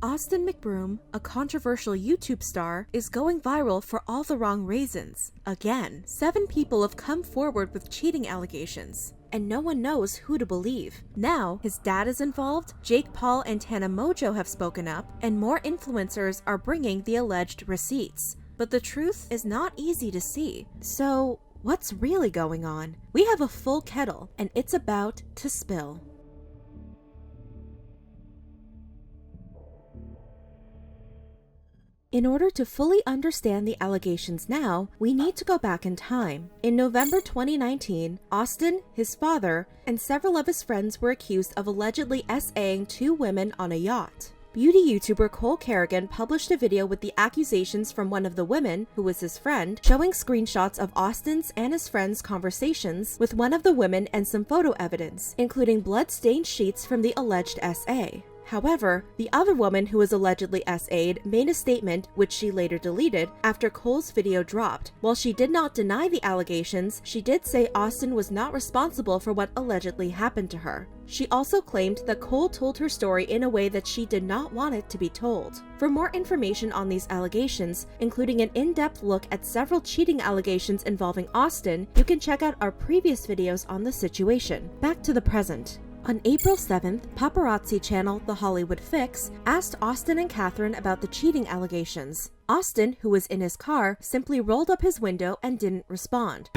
Austin McBroom, a controversial YouTube star, is going viral for all the wrong reasons. Again, 7 people have come forward with cheating allegations, and no one knows who to believe. Now, his dad is involved, Paul and Tana Mongeau have spoken up, and more influencers are bringing the alleged receipts. But the truth is not easy to see. So, what's really going on? We have a full kettle, and it's about to spill. In order to fully understand the allegations now, we need to go back in time. In November 2019, Austin, his father, and several of his friends were accused of allegedly SAing 2 women on a yacht. Beauty YouTuber Cole Kerrigan published a video with the accusations from one of the women, who was his friend, showing screenshots of Austin's and his friend's conversations with one of the women and some photo evidence, including blood-stained sheets from the alleged SA. However, the other woman who was allegedly SA'd made a statement, which she later deleted, after Cole's video dropped. While she did not deny the allegations, she did say Austin was not responsible for what allegedly happened to her. She also claimed that Cole told her story in a way that she did not want it to be told. For more information on these allegations, including an in-depth look at several cheating allegations involving Austin, you can check out our previous videos on the situation. Back to the present. On April 7th, paparazzi channel The Hollywood Fix asked Austin and Catherine about the cheating allegations. Austin, who was in his car, simply rolled up his window and didn't respond.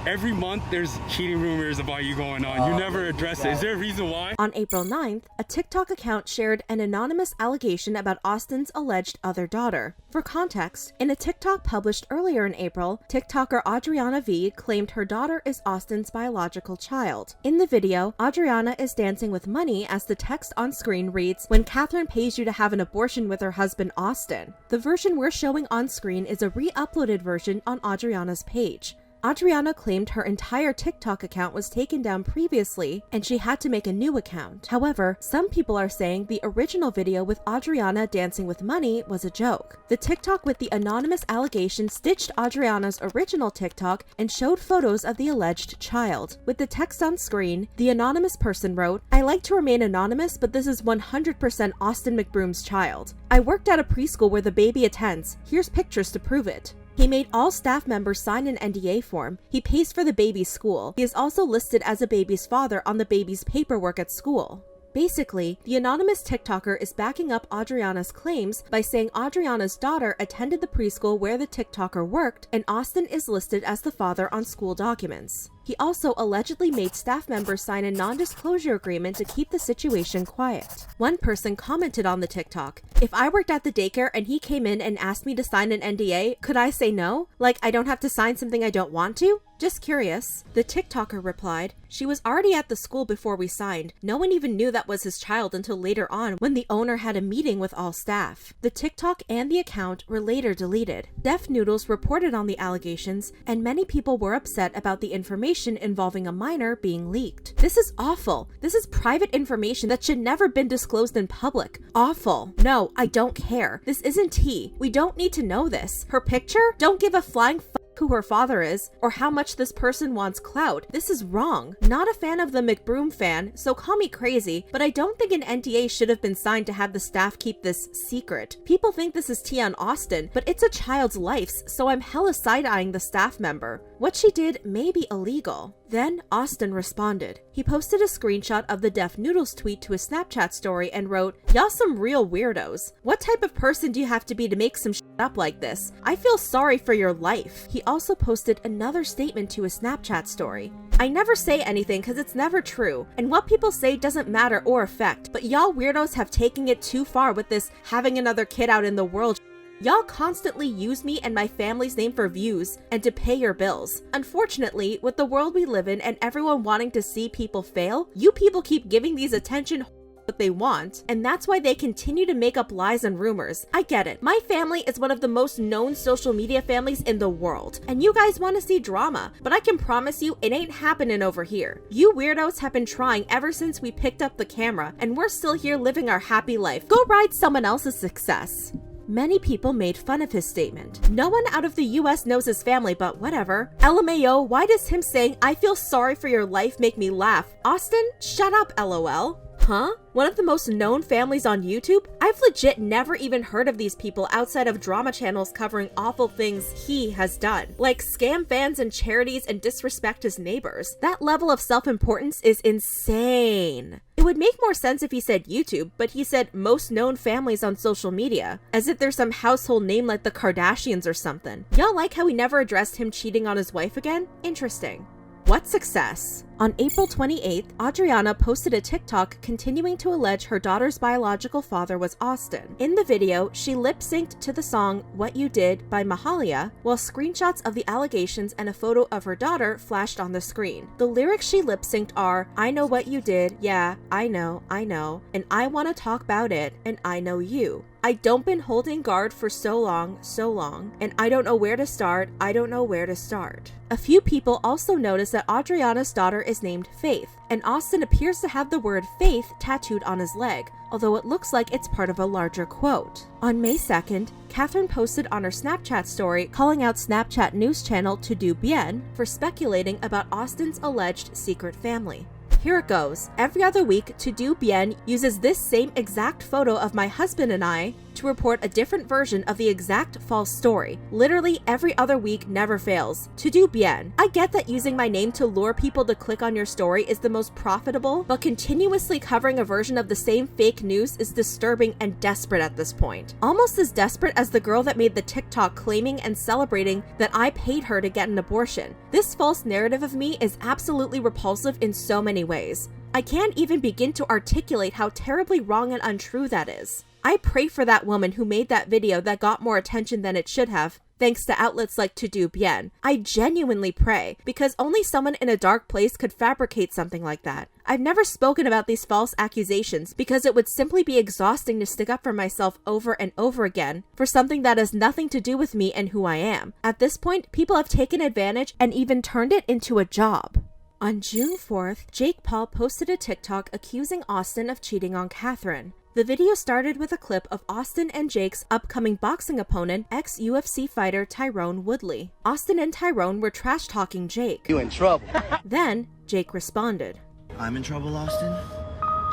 Every month there's cheating rumors about you going on. You never address it. Is there a reason why? On April 9th, a TikTok account shared an anonymous allegation about Austin's alleged other daughter. For context, in a TikTok published earlier in April, TikToker Adriana V claimed her daughter is Austin's biological child. In the video, Adriana is dancing with money as the text on screen reads, "When Catherine pays you to have an abortion with her husband Austin." The version we're showing on screen is a re-uploaded version on Adriana's page. Adriana claimed her entire TikTok account was taken down previously and she had to make a new account. However, some people are saying the original video with Adriana dancing with money was a joke. The TikTok with the anonymous allegation stitched Adriana's original TikTok and showed photos of the alleged child. With the text on screen, the anonymous person wrote, "I like to remain anonymous, but this is 100% Austin McBroom's child. I worked at a preschool where the baby attends. Here's pictures to prove it." He made all staff members sign an NDA form. He pays for the baby's school. He is also listed as a baby's father on the baby's paperwork at school. Basically, the anonymous TikToker is backing up Adriana's claims by saying Adriana's daughter attended the preschool where the TikToker worked, and Austin is listed as the father on school documents. He also allegedly made staff members sign a non-disclosure agreement to keep the situation quiet. One person commented on the TikTok, "If I worked at the daycare and he came in and asked me to sign an NDA, could I say no? Like, I don't have to sign something I don't want to? Just curious." The TikToker replied, "She was already at the school before we signed. No one even knew that was his child until later on when the owner had a meeting with all staff." The TikTok and the account were later deleted. Def Noodles reported on the allegations, and many people were upset about the information involving a minor being leaked. "This is awful. This is private information that should never been disclosed in public. Awful. No, I don't care. This isn't tea. We don't need to know this. Her picture? Don't give a flying f who her father is, or how much this person wants clout. This is wrong. Not a fan of the McBroom fan, so call me crazy, but I don't think an NDA should have been signed to have the staff keep this secret. People think this is tea on Austin, but it's a child's life, so I'm hella side-eyeing the staff member. What she did may be illegal." Then Austin responded. He posted a screenshot of the Def Noodles tweet to his Snapchat story and wrote, "Y'all some real weirdos. What type of person do you have to be to make some shit up like this? I feel sorry for your life." He also posted another statement to his Snapchat story. "I never say anything because it's never true, and what people say doesn't matter or affect, but y'all weirdos have taken it too far with this having another kid out in the world. Y'all constantly use me and my family's name for views and to pay your bills. Unfortunately, with the world we live in and everyone wanting to see people fail, you people keep giving these attention what they want, and that's why they continue to make up lies and rumors. I get it. My family is one of the most known social media families in the world, and you guys want to see drama, but I can promise you it ain't happening over here. You weirdos have been trying ever since we picked up the camera, and we're still here living our happy life. Go ride someone else's success." Many people made fun of his statement. No one out of the US knows his family, but whatever. LMAO, why does him saying, "I feel sorry for your life" make me laugh? Austin, shut up, LOL. Huh? One of the most known families on YouTube? I've legit never even heard of these people outside of drama channels covering awful things he has done, like scam fans and charities and disrespect his neighbors. That level of self-importance is insane. It would make more sense if he said YouTube, but he said most known families on social media, as if there's some household name like the Kardashians or something. Y'all like how he never addressed him cheating on his wife again? Interesting. What success? On April 28th, Adriana posted a TikTok continuing to allege her daughter's biological father was Austin. In the video, she lip-synced to the song What You Did by Mahalia, while screenshots of the allegations and a photo of her daughter flashed on the screen. The lyrics she lip-synced are, I know what you did, yeah, I know, and I wanna talk about it, and I know you. I don't been holding guard for so long, and I don't know where to start, I don't know where to start. A few people also noticed that Adriana's daughter is named Faith, and Austin appears to have the word faith tattooed on his leg, although it looks like it's part of a larger quote. On May 2nd, Catherine posted on her Snapchat story calling out Snapchat news channel To Do Bien for speculating about Austin's alleged secret family. Here it goes. Every other week, To Do Bien uses this same exact photo of my husband and I to report a different version of the exact false story. Literally every other week never fails. To Do Bien. I get that using my name to lure people to click on your story is the most profitable, but continuously covering a version of the same fake news is disturbing and desperate at this point. Almost as desperate as the girl that made the TikTok claiming and celebrating that I paid her to get an abortion. This false narrative of me is absolutely repulsive in so many ways. I can't even begin to articulate how terribly wrong and untrue that is. I pray for that woman who made that video that got more attention than it should have, thanks to outlets like To Do Bien. I genuinely pray, because only someone in a dark place could fabricate something like that. I've never spoken about these false accusations because it would simply be exhausting to stick up for myself over and over again for something that has nothing to do with me and who I am. At this point, people have taken advantage and even turned it into a job. On June 4th, Jake Paul posted a TikTok accusing Austin of cheating on Catherine. The video started with a clip of Austin and Jake's upcoming boxing opponent, ex-UFC fighter Tyrone Woodley. Austin and Tyrone were trash-talking Jake. You in trouble. Then, Jake responded. I'm in trouble, Austin?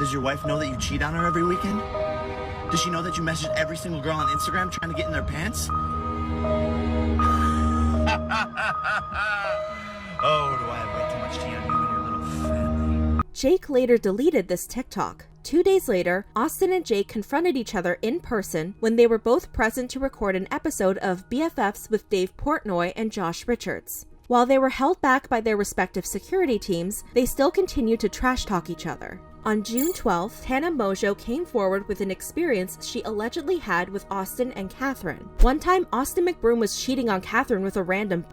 Does your wife know that you cheat on her every weekend? Does she know that you message every single girl on Instagram trying to get in their pants? Oh, do I have way too much tea on you and your little family? Jake later deleted this TikTok. 2 days later, Austin and Jake confronted each other in person when they were both present to record an episode of BFFs with Dave Portnoy and Josh Richards. While they were held back by their respective security teams, they still continued to trash talk each other. On June 12th, Tana Mongeau came forward with an experience she allegedly had with Austin and Catherine. One time, Austin McBroom was cheating on Catherine with a random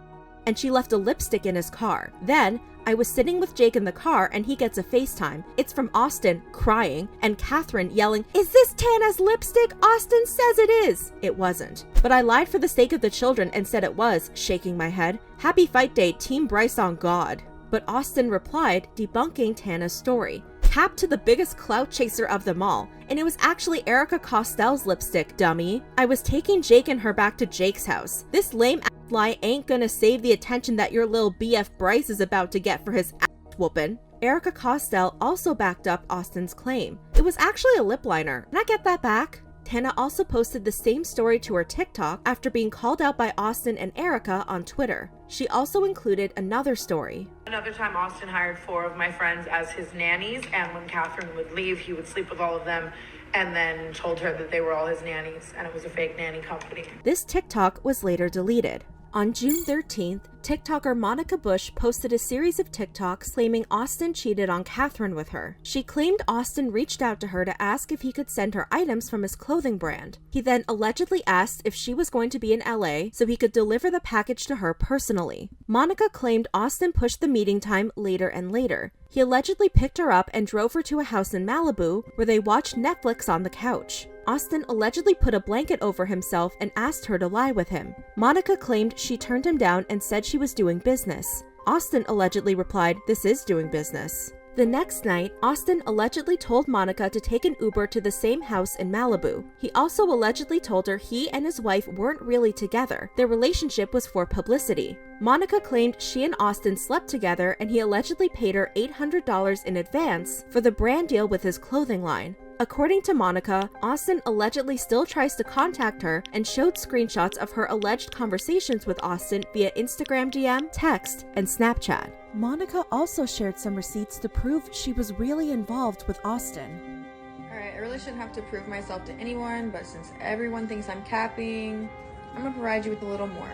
and she left a lipstick in his car. Then, I was sitting with Jake in the car and he gets a FaceTime. It's from Austin, crying, and Catherine yelling, "Is this Tana's lipstick? Austin says it is!" It wasn't. But I lied for the sake of the children and said it was, shaking my head. Happy fight day, Team Bryce on God. But Austin replied, debunking Tana's story. Cap to the biggest clout chaser of them all, and it was actually Erica Costell's lipstick, dummy. I was taking Jake and her back to Jake's house. This lame ass lie ain't gonna save the attention that your little BF Bryce is about to get for his ass whoopin'. Erica Costell also backed up Austin's claim. It was actually a lip liner. Can I get that back? Tana also posted the same story to her TikTok after being called out by Austin and Erica on Twitter. She also included another story. Another time, Austin hired 4 of my friends as his nannies, and when Catherine would leave, he would sleep with all of them and then told her that they were all his nannies, and it was a fake nanny company. This TikTok was later deleted. On June 13th, TikToker Monica Bush posted a series of TikToks claiming Austin cheated on Catherine with her. She claimed Austin reached out to her to ask if he could send her items from his clothing brand. He then allegedly asked if she was going to be in LA so he could deliver the package to her personally. Monica claimed Austin pushed the meeting time later and later. He allegedly picked her up and drove her to a house in Malibu where they watched Netflix on the couch. Austin allegedly put a blanket over himself and asked her to lie with him. Monica claimed she turned him down and said she was doing business. Austin allegedly replied, "This is doing business." The next night, Austin allegedly told Monica to take an Uber to the same house in Malibu. He also allegedly told her he and his wife weren't really together. Their relationship was for publicity. Monica claimed she and Austin slept together, and he allegedly paid her $800 in advance for the brand deal with his clothing line. According to Monica, Austin allegedly still tries to contact her and showed screenshots of her alleged conversations with Austin via Instagram DM, text, and Snapchat. Monica also shared some receipts to prove she was really involved with Austin. Alright, I really shouldn't have to prove myself to anyone, but since everyone thinks I'm capping, I'm gonna provide you with a little more.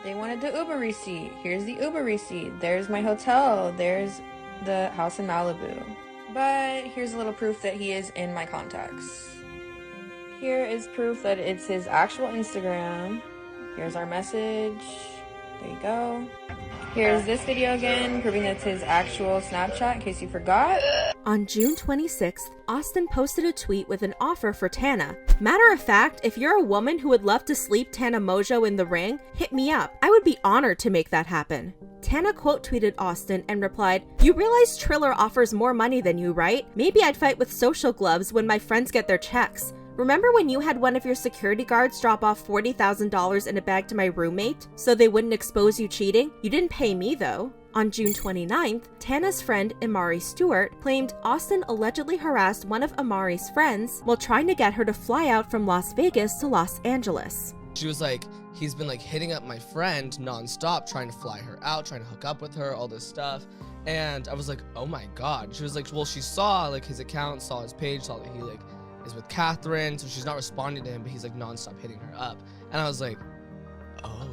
They wanted the Uber receipt. Here's the Uber receipt. There's my hotel. There's the house in Malibu. But here's a little proof that he is in my contacts. Here is proof that it's his actual Instagram. Here's our message. There you go. Here's this video again, proving that it's his actual Snapchat, in case you forgot. On June 26th, Austin posted a tweet with an offer for Tana. Matter of fact, if you're a woman who would love to sleep Tana Mongeau in the ring, hit me up. I would be honored to make that happen. Tana quote tweeted Austin and replied, "You realize Triller offers more money than you, right? Maybe I'd fight with social gloves when my friends get their checks. Remember when you had one of your security guards drop off $40,000 in a bag to my roommate so they wouldn't expose you cheating? You didn't pay me though." On June 29th, Tana's friend Imari Stewart claimed Austin allegedly harassed one of Amari's friends while trying to get her to fly out from Las Vegas to Los Angeles. She was like, he's been like hitting up my friend nonstop, trying to fly her out, trying to hook up with her, all this stuff. And I was like, oh my God. She was like, well, she saw like his account, saw his page, saw that he like is with Catherine, so she's not responding to him, but he's like nonstop hitting her up. And I was like, oh.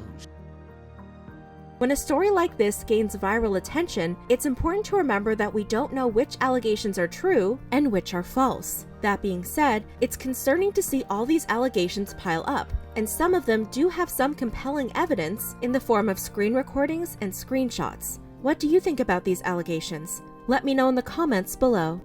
When a story like this gains viral attention, it's important to remember that we don't know which allegations are true and which are false. That being said, it's concerning to see all these allegations pile up, and some of them do have some compelling evidence in the form of screen recordings and screenshots. What do you think about these allegations? Let me know in the comments below.